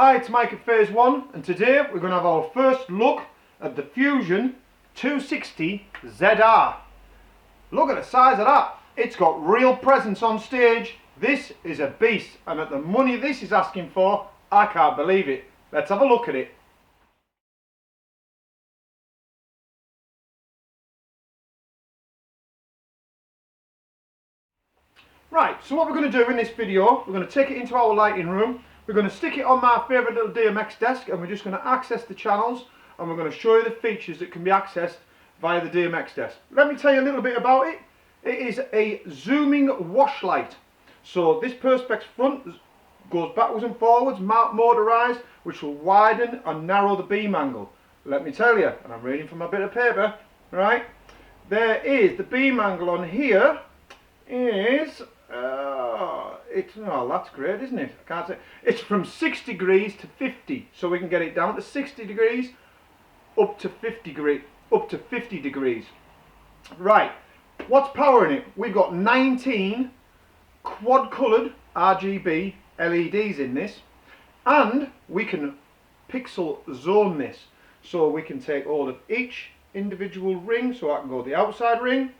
Hi, it's Mike at Phase 1, and today we're going to have our first look at the Fusion 260 ZR. Look at the size of that. It's got real presence on stage. This is a beast, and at the money this is asking for, I can't believe it. Let's have a look at it. Right, so what we're going to do in this video, we're going to take it into our lighting room. We're going to stick it on my favourite little Dmx desk, and we're just going to access the channels, and we're going to show you the features that can be accessed via the Dmx desk. Let me tell you a little bit about it. It is a zooming wash light. So this perspex front goes backwards and forwards, motorised, which will widen and narrow the beam angle. Let me tell you, and I'm reading from a bit of paper, right? There is the beam angle on here is oh, that's great, isn't it? I can't say. It's from 6 degrees to 50, so we can get it down to 60 degrees up to 50 degrees. Right, what's powering it? We've got 19 quad coloured RGB LEDs in this, and we can pixel zone this, so we can take all of each individual ring. So I can go the outside ring,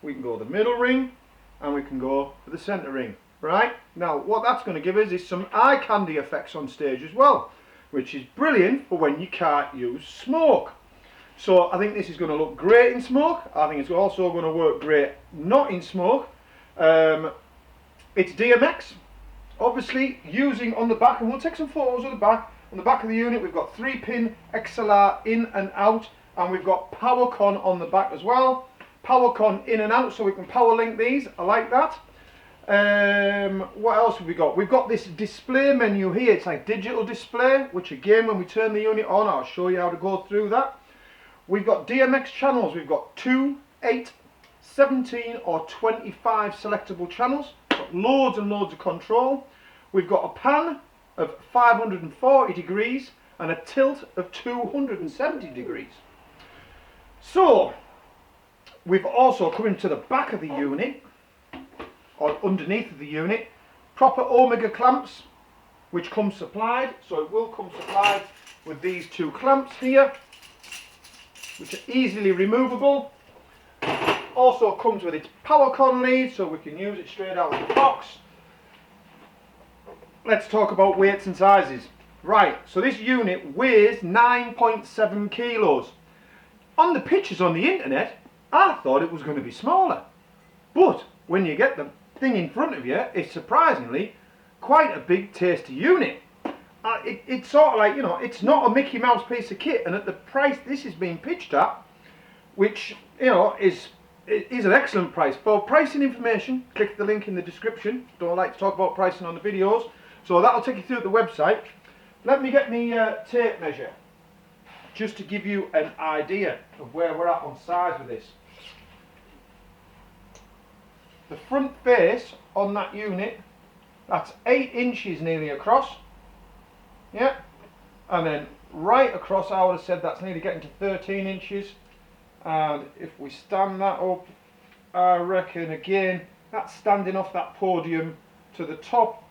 we can go the middle ring, and we can go for the centre ring. Right, now what that's going to give us is some eye candy effects on stage as well, which is brilliant for when you can't use smoke. So I think this is going to look great in smoke. I think it's also going to work great not in smoke. It's Dmx, obviously, using on the back, and we'll take some photos of the back. On the back of the unit we've got 3-pin XLR in and out, and we've got PowerCon on the back as well. PowerCon in and out, so we can power link these. I like that. What else have we got? We've got this display menu here. It's like digital display, which again, when we turn the unit on, I'll show you how to go through that. We've got Dmx channels. We've got 2, 8, 17 or 25 selectable channels. Got loads and loads of control. We've got a pan of 540 degrees and a tilt of 270 degrees. So we've also come into the back of the unit, or underneath the unit, proper Omega clamps, which come supplied. So it will come supplied with these 2 clamps here, which are easily removable. Also comes with its PowerCon lead, so we can use it straight out of the box. Let's talk about weights and sizes. Right, so this unit weighs 9.7 kilos. On the pictures on the internet, I thought it was going to be smaller, but when you get the thing in front of you, it's surprisingly quite a big tasty unit. It's sort of like, you know, it's not a Mickey Mouse piece of kit, and at the price this is being pitched at, which, you know, is an excellent price. For pricing information, click the link in the description. Don't like to talk about pricing on the videos, so that'll take you through the website. Let me get my tape measure, just to give you an idea of where we're at on size with this. The front face on that unit, that's 8 inches nearly across. Yeah, and then right across, I would have said that's nearly getting to 13 inches. And if we stand that up, I reckon again, that's standing off that podium to the top,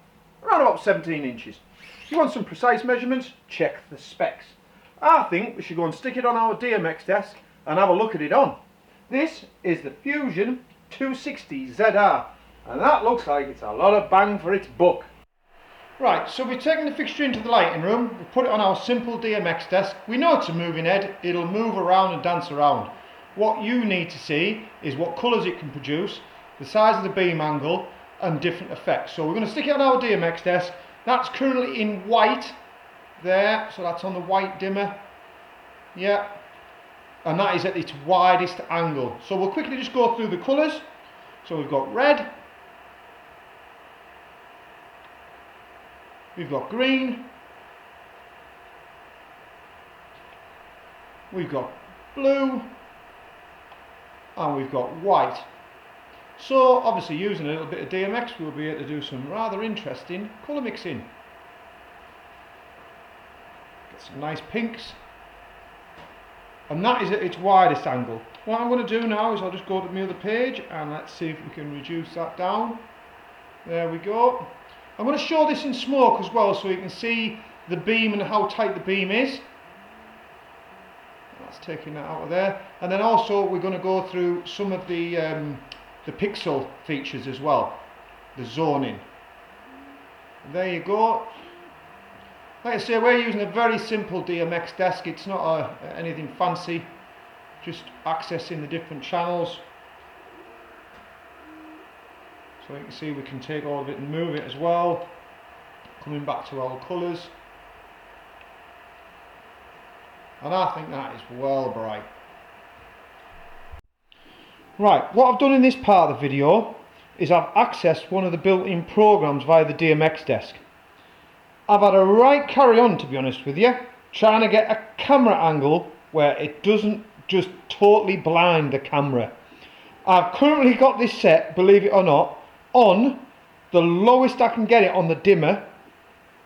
around about 17 inches. If you want some precise measurements, check the specs. I think we should go and stick it on our Dmx desk and have a look at it on. This is the Fusion 260 ZR, and that looks like it's a lot of bang for its buck. Right, so we've taken the fixture into the lighting room, we put it on our simple Dmx desk. We know it's a moving head, it'll move around and dance around. What you need to see is what colours it can produce, the size of the beam angle, and different effects. So we're going to stick it on our Dmx desk. That's currently in white there, so that's on the white dimmer. Yeah. And that is at its widest angle. So we'll quickly just go through the colours. So we've got red, we've got green, we've got blue, and we've got white. So obviously, using a little bit of Dmx, we'll be able to do some rather interesting colour mixing. Get some nice pinks. And that is at its widest angle. What I'm going to do now is I'll just go to my other page and let's see if we can reduce that down. There we go. I'm going to show this in smoke as well, so you can see the beam and how tight the beam is. That's taking that out of there. And then also we're going to go through some of the pixel features as well, the zoning. There you go. Like I say, we're using a very simple DMX desk. It's not anything fancy, just accessing the different channels. So you can see we can take all of it and move it as well. Coming back to our colours. And I think that is well bright. Right, what I've done in this part of the video is I've accessed one of the built-in programs via the DMX desk. I've had a right carry on, to be honest with you, trying to get a camera angle where it doesn't just totally blind the camera. I've currently got this set, believe it or not, on the lowest I can get it on the dimmer,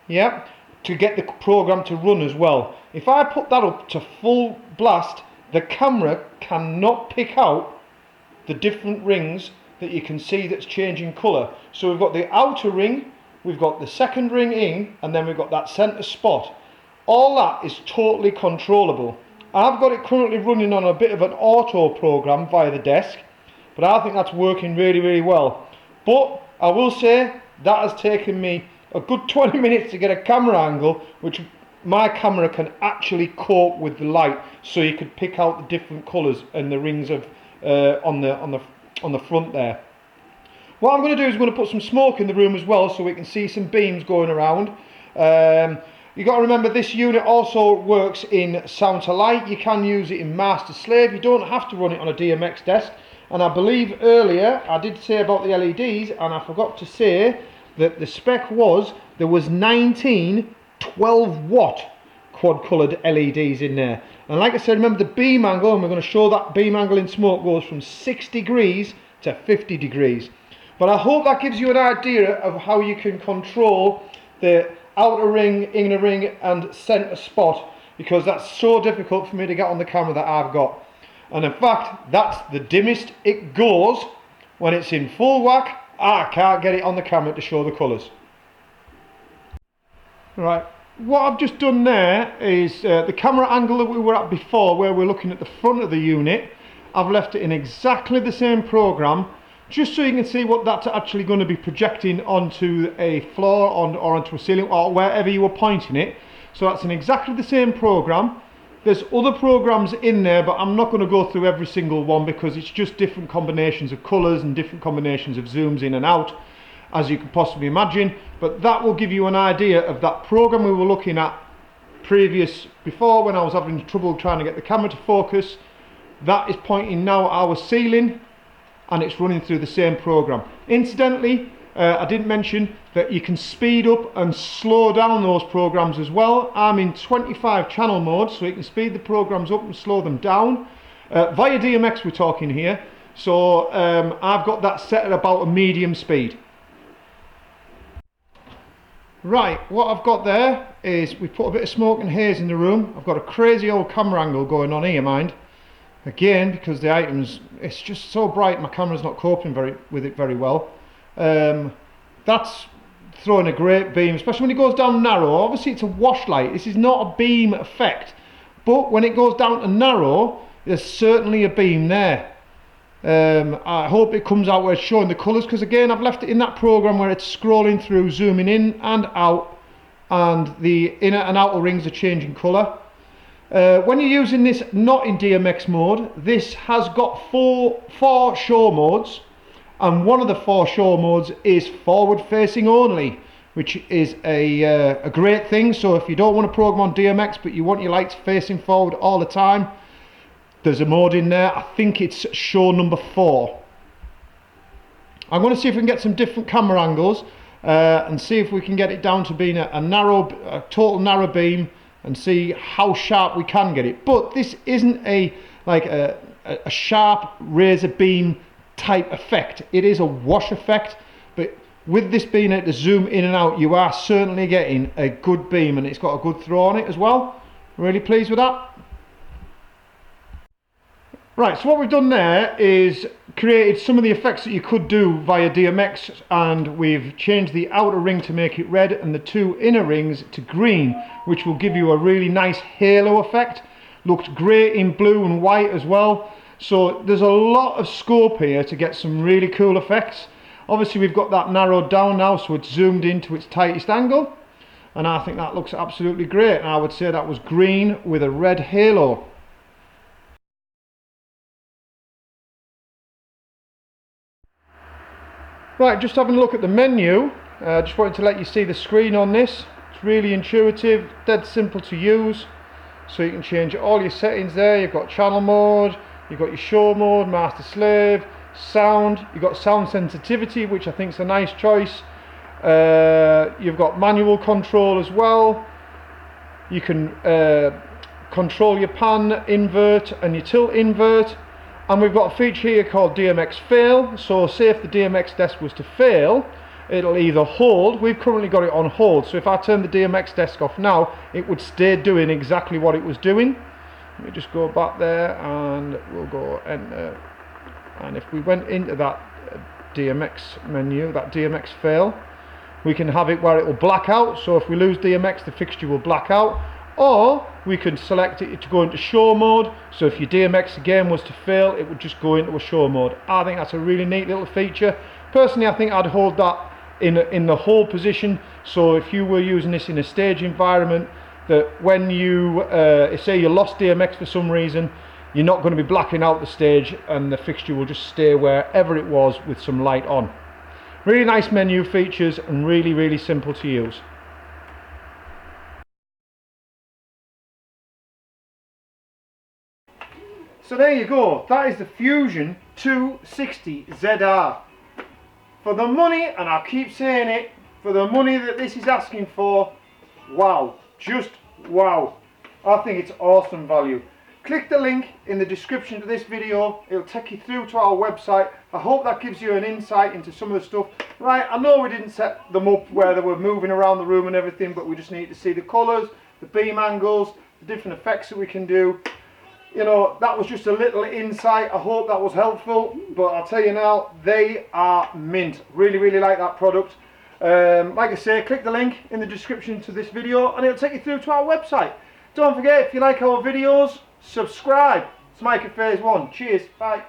yeah, to get the program to run as well. If I put that up to full blast, the camera cannot pick out the different rings that you can see that's changing colour. So we've got the outer ring, we've got the second ring in, and then we've got that centre spot. All that is totally controllable. I've got it currently running on a bit of an auto program via the desk, but I think that's working really, really well. But I will say that has taken me a good 20 minutes to get a camera angle which my camera can actually cope with the light, so you could pick out the different colours and the rings of on the front there. What I'm going to do is I'm going to put some smoke in the room as well, so we can see some beams going around. You've got to remember this unit also works in sound to light. You can use it in master slave. You don't have to run it on a DMX desk. And I believe earlier I did say about the LEDs, and I forgot to say that the spec was there was 19 12 watt quad coloured LEDs in there. And like I said, remember the beam angle, and we're going to show that beam angle in smoke goes from 6 degrees to 50 degrees. But I hope that gives you an idea of how you can control the outer ring, inner ring and centre spot, because that's so difficult for me to get on the camera that I've got. And in fact, that's the dimmest it goes. When it's in full whack, I can't get it on the camera to show the colours. Right, what I've just done there is the camera angle that we were at before, where we're looking at the front of the unit. I've left it in exactly the same program, just so you can see what that's actually going to be projecting onto a floor or onto a ceiling or wherever you were pointing it. So that's in exactly the same program. There's other programs in there, but I'm not going to go through every single one because it's just different combinations of colours and different combinations of zooms in and out, as you can possibly imagine. But that will give you an idea of that program we were looking at before, when I was having trouble trying to get the camera to focus. That is pointing now at our ceiling, and it's running through the same program. Incidentally, I didn't mention that you can speed up and slow down those programs as well. I'm in 25 channel mode, so you can speed the programs up and slow them down. Via DMX we're talking here, so I've got that set at about a medium speed. Right, what I've got there is we put a bit of smoke and haze in the room. I've got a crazy old camera angle going on here, mind. Again, because the items, it's just so bright, my camera's not coping with it very well. That's throwing a great beam, especially when it goes down narrow. Obviously it's a wash light, this is not a beam effect, but when it goes down to narrow, there's certainly a beam there. I hope it comes out where it's showing the colours, because again I've left it in that program where it's scrolling through, zooming in and out, and the inner and outer rings are changing colour. When you're using this not in DMX mode, this has got four show modes, and one of the 4 show modes is forward facing only, which is a great thing. So if you don't want to program on DMX but you want your lights facing forward all the time, there's a mode in there. I think it's show number 4. I'm going to see if we can get some different camera angles and see if we can get it down to being a total narrow beam, and see how sharp we can get it. But this isn't a sharp razor beam type effect. It is a wash effect, but with this being able to zoom in and out, you are certainly getting a good beam, and it's got a good throw on it as well. Really pleased with that. Right, so what we've done there is created some of the effects that you could do via DMX, and we've changed the outer ring to make it red and the two inner rings to green, which will give you a really nice halo effect. Looked great in blue and white as well. So there's a lot of scope here to get some really cool effects. Obviously we've got that narrowed down now, so it's zoomed into its tightest angle, and I think that looks absolutely great. And I would say that was green with a red halo. Right, just having a look at the menu. Just wanted to let you see the screen on this. It's really intuitive, dead simple to use. So you can change all your settings there. You've got channel mode, you've got your show mode, master slave, sound. You've got sound sensitivity, which I think is a nice choice. You've got manual control as well. You can control your pan invert and your tilt invert. And we've got a feature here called Dmx Fail. So say if the DMX desk was to fail, it'll either hold. We've currently got it on hold, so if I turn the DMX desk off now, it would stay doing exactly what it was doing. Let me just go back there and we'll go enter. And if we went into that DMX menu, that Dmx Fail, we can have it where it will black out. So if we lose DMX, the fixture will black out. Or we can select it to go into show mode, so if your DMX again was to fail, it would just go into a show mode. I think that's a really neat little feature. Personally, I think I'd hold that in the hold position, so if you were using this in a stage environment, that when you say you lost DMX for some reason, you're not going to be blacking out the stage and the fixture will just stay wherever it was with some light on. Really nice menu features and really simple to use. So there you go, that is the Fusion 260 ZR. For the money, and I keep saying it, for the money that this is asking for, wow, just wow. I think it's awesome value. Click the link in the description to this video, it'll take you through to our website. I hope that gives you an insight into some of the stuff. Right, I know we didn't set them up where they were moving around the room and everything, but we just need to see the colours, the beam angles, the different effects that we can do. You know, that was just a little insight. I hope that was helpful, but I'll tell you now, they are mint. Really like that product. Like I say, click the link in the description to this video and it'll take you through to our website. Don't forget, if you like our videos, subscribe. It's Mike at Phase 1. Cheers, bye.